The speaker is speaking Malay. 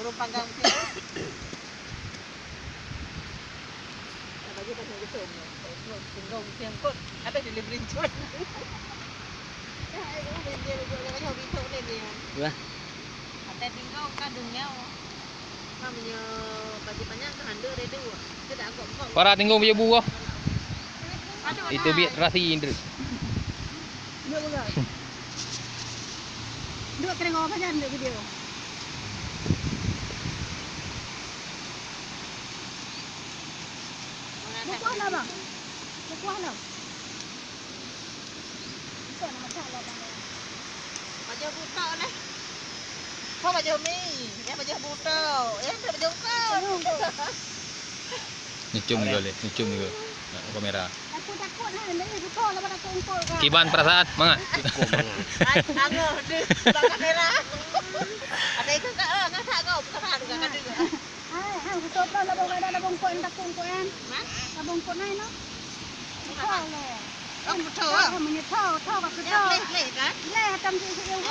burung panggang tu. Bagi pasal gitu. Tinggal siang kot. Ada delivery cut. Wah. Ada tinggal kadungnya. Namanya bagi banyak ke handa redo. Tidak agak-agak. Para tinggal punya buah. Itu biar rasi indra. Dua bulan. Dua kena ngomong aja anda video. Bukuan lah bang. Bukuan lah. Bukuan nama cakap bang. Baju buta lah. Kau baju mi, baju buta, baju kau. Nyecum juga le, nyecum juga. Kamera. Aku takut lah, nanti aku tahu lah pada aku ungkul kan. Kiban perasaan, mangat. Anggur di belakang kamera. Ada ikan tak lah, nggak tak kau, bukan ada nggak ada. Aku tahu lah labong ada labong koin tak ungkul kan. Labong koin lain no. Tahu lah. Kamu tahu? Kamu tahu, tahu aku tahu. Leh kan? Leh, tam tu